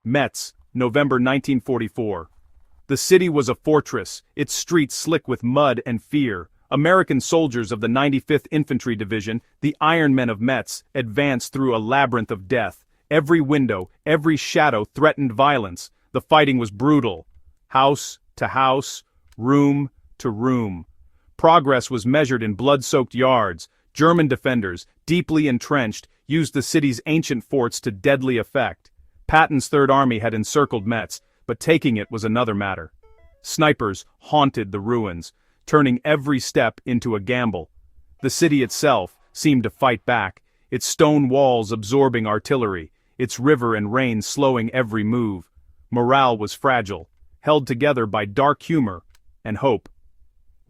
Metz, November 1944. The city was a fortress, its streets slick with mud and fear. American soldiers of the 95th Infantry Division, the Iron Men of Metz, advanced through a labyrinth of death. Every window, every shadow threatened violence. The fighting was brutal. House to house, room to room. Progress was measured in blood-soaked yards. German defenders, deeply entrenched, used the city's ancient forts to deadly effect. Patton's Third Army had encircled Metz, but taking it was another matter. Snipers haunted the ruins, turning every step into a gamble. The city itself seemed to fight back, its stone walls absorbing artillery, its river and rain slowing every move. Morale was fragile, held together by dark humor and hope.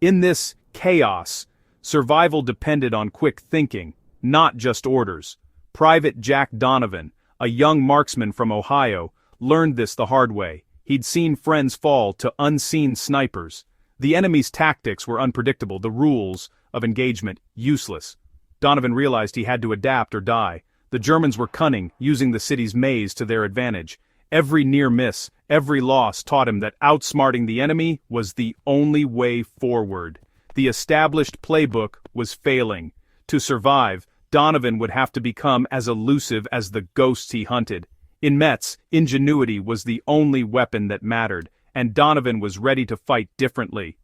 In this chaos, survival depended on quick thinking, not just orders. Private Jack Donovan, a young marksman from Ohio, learned this the hard way. He'd seen friends fall to unseen snipers. The enemy's tactics were unpredictable, the rules of engagement useless. Donovan realized he had to adapt or die. The Germans were cunning, using the city's maze to their advantage. Every near miss, every loss taught him that outsmarting the enemy was the only way forward. The established playbook was failing. To survive, Donovan would have to become as elusive as the ghosts he hunted. In Metz, ingenuity was the only weapon that mattered, and Donovan was ready to fight differently.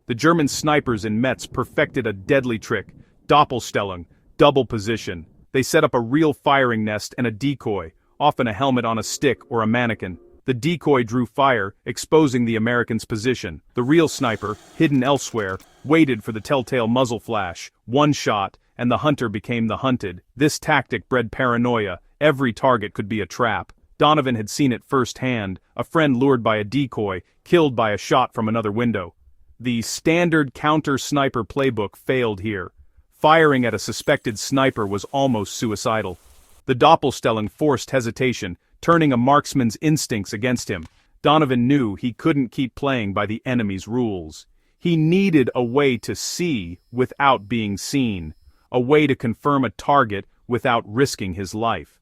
The German snipers in Metz perfected a deadly trick, Doppelstellung, double position. They set up a real firing nest and a decoy, often a helmet on a stick or a mannequin. The decoy drew fire, exposing the American's position. The real sniper, hidden elsewhere, waited for the telltale muzzle flash. One shot, and the hunter became the hunted. This tactic bred paranoia. Every target could be a trap. Donovan had seen it firsthand, a friend lured by a decoy, killed by a shot from another window. The standard counter-sniper playbook failed here. Firing at a suspected sniper was almost suicidal. The Doppelstellung forced hesitation, turning a marksman's instincts against him. Donovan knew he couldn't keep playing by the enemy's rules. He needed a way to see without being seen, a way to confirm a target without risking his life.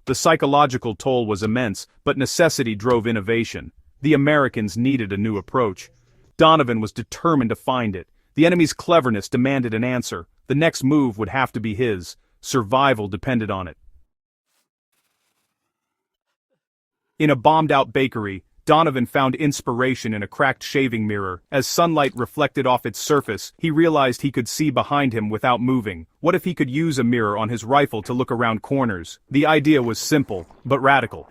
The psychological toll was immense, but necessity drove innovation. The Americans needed a new approach. Donovan was determined to find it. The enemy's cleverness demanded an answer. The next move would have to be his. Survival depended on it. In a bombed-out bakery, Donovan found inspiration in a cracked shaving mirror. As sunlight reflected off its surface, he realized he could see behind him without moving. What if he could use a mirror on his rifle to look around corners? The idea was simple, but radical.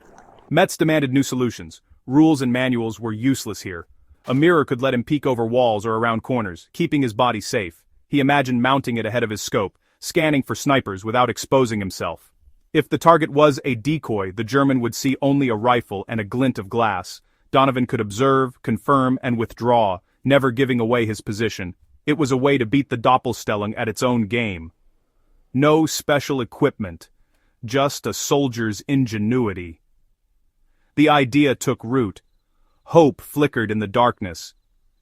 Metz demanded new solutions. Rules and manuals were useless here. A mirror could let him peek over walls or around corners, keeping his body safe. He imagined mounting it ahead of his scope, scanning for snipers without exposing himself. If the target was a decoy, the German would see only a rifle and a glint of glass. Donovan could observe, confirm, and withdraw, never giving away his position. It was a way to beat the Doppelstellung at its own game. No special equipment, just a soldier's ingenuity. The idea took root. Hope flickered in the darkness.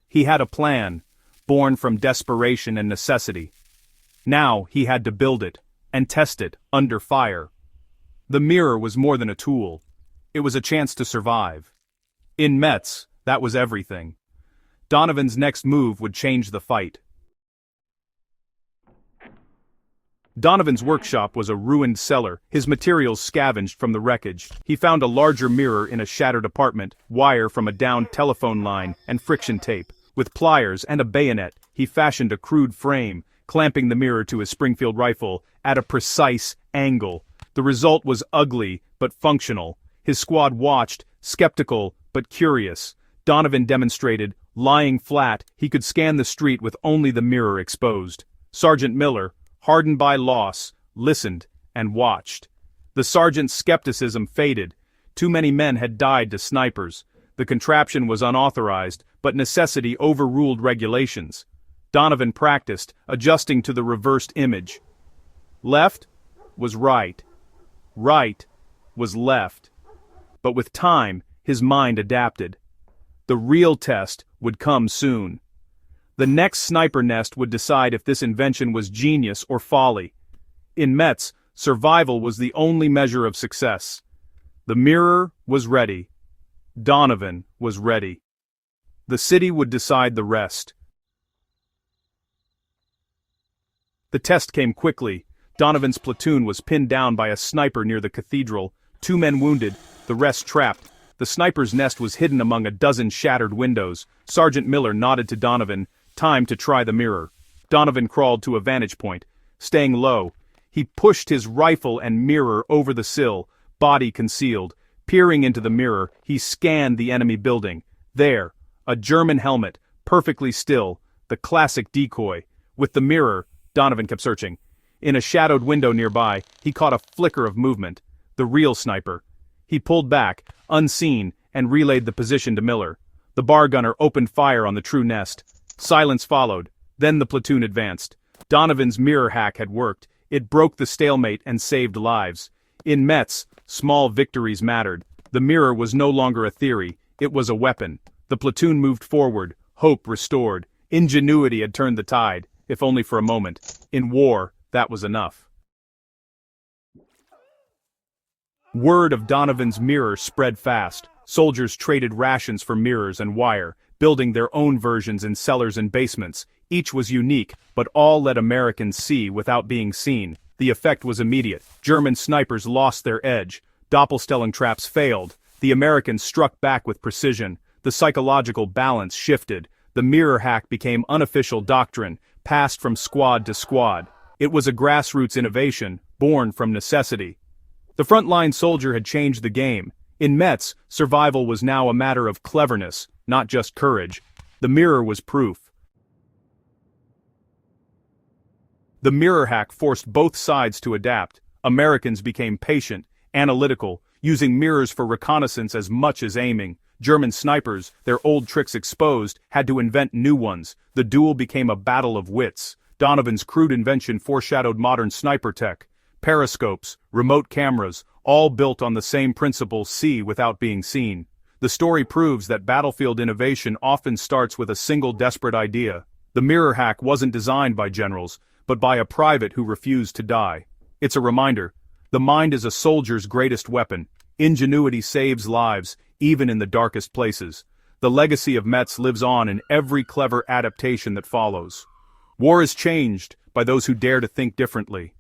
He had a plan, born from desperation and necessity. Now he had to build it, and test it, under fire. The mirror was more than a tool. It was a chance to survive. In Metz, that was everything. Donovan's next move would change the fight. Donovan's workshop was a ruined cellar, his materials scavenged from the wreckage. He found a larger mirror in a shattered apartment, wire from a downed telephone line, and friction tape. With pliers and a bayonet, he fashioned a crude frame, clamping the mirror to his Springfield rifle at a precise angle. The result was ugly, but functional. His squad watched, skeptical, but curious. Donovan demonstrated, lying flat, he could scan the street with only the mirror exposed. Sergeant Miller, hardened by loss, listened and watched. The sergeant's skepticism faded. Too many men had died to snipers. The contraption was unauthorized, but necessity overruled regulations. Donovan practiced, adjusting to the reversed image. Left was right. Right was left. But with time, his mind adapted. The real test would come soon. The next sniper nest would decide if this invention was genius or folly. In Metz, survival was the only measure of success. The mirror was ready. Donovan was ready. The city would decide the rest. The test came quickly. Donovan's platoon was pinned down by a sniper near the cathedral, 2 men wounded, the rest trapped. The sniper's nest was hidden among a dozen shattered windows. Sergeant Miller nodded to Donovan, time to try the mirror. Donovan crawled to a vantage point. Staying low, he pushed his rifle and mirror over the sill, body concealed. Peering into the mirror, he scanned the enemy building. There, a German helmet, perfectly still, the classic decoy. With the mirror, Donovan kept searching. In a shadowed window nearby, he caught a flicker of movement. The real sniper. He pulled back, unseen, and relayed the position to Miller. The bar gunner opened fire on the true nest. Silence followed. Then the platoon advanced. Donovan's mirror hack had worked. It broke the stalemate and saved lives. In Metz, small victories mattered. The mirror was no longer a theory. It was a weapon. The platoon moved forward, hope restored. Ingenuity had turned the tide, if only for a moment. In war, that was enough. Word of Donovan's mirror spread fast. Soldiers traded rations for mirrors and wire, building their own versions in cellars and basements. Each was unique, but all let Americans see without being seen. The effect was immediate. German snipers lost their edge. Doppelstelling traps failed. The Americans struck back with precision. The psychological balance shifted. The mirror hack became unofficial doctrine, passed from squad to squad. It was a grassroots innovation, born from necessity. The frontline soldier had changed the game. In Metz, survival was now a matter of cleverness, not just courage. The mirror was proof. The mirror hack forced both sides to adapt. Americans became patient, analytical, using mirrors for reconnaissance as much as aiming. German snipers, their old tricks exposed, had to invent new ones. The duel became a battle of wits. Donovan's crude invention foreshadowed modern sniper tech. Periscopes, remote cameras, all built on the same principle: see without being seen. The story proves that battlefield innovation often starts with a single desperate idea. The mirror hack wasn't designed by generals, but by a private who refused to die. It's a reminder. The mind is a soldier's greatest weapon. Ingenuity saves lives, even in the darkest places. The legacy of Metz lives on in every clever adaptation that follows. War is changed by those who dare to think differently.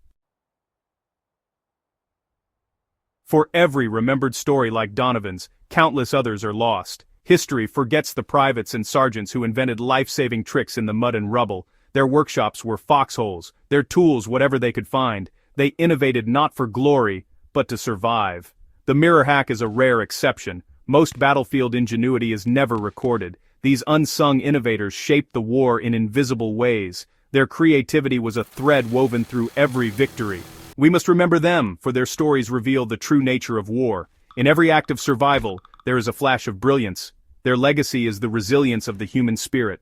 For every remembered story like Donovan's, countless others are lost. History forgets the privates and sergeants who invented life-saving tricks in the mud and rubble. Their workshops were foxholes, their tools whatever they could find. They innovated not for glory, but to survive. The mirror hack is a rare exception. Most battlefield ingenuity is never recorded. These unsung innovators shaped the war in invisible ways. Their creativity was a thread woven through every victory. We must remember them, for their stories reveal the true nature of war. In every act of survival, there is a flash of brilliance. Their legacy is the resilience of the human spirit.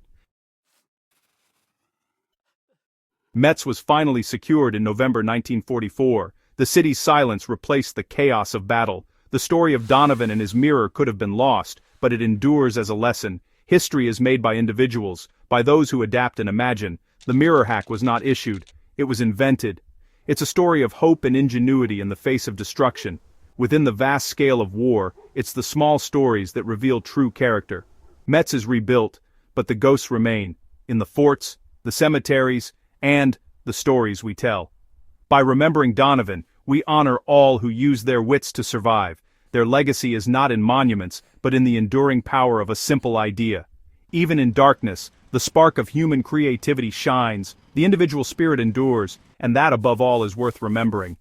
Metz was finally secured in November 1944. The city's silence replaced the chaos of battle. The story of Donovan and his mirror could have been lost, but it endures as a lesson. History is made by individuals, by those who adapt and imagine. The mirror hack was not issued, it was invented. It's a story of hope and ingenuity in the face of destruction. Within the vast scale of war, it's the small stories that reveal true character. Metz is rebuilt, but the ghosts remain, in the forts, the cemeteries, and the stories we tell. By remembering Donovan, we honor all who use their wits to survive. Their legacy is not in monuments, but in the enduring power of a simple idea. Even in darkness, the spark of human creativity shines, the individual spirit endures, and that above all is worth remembering.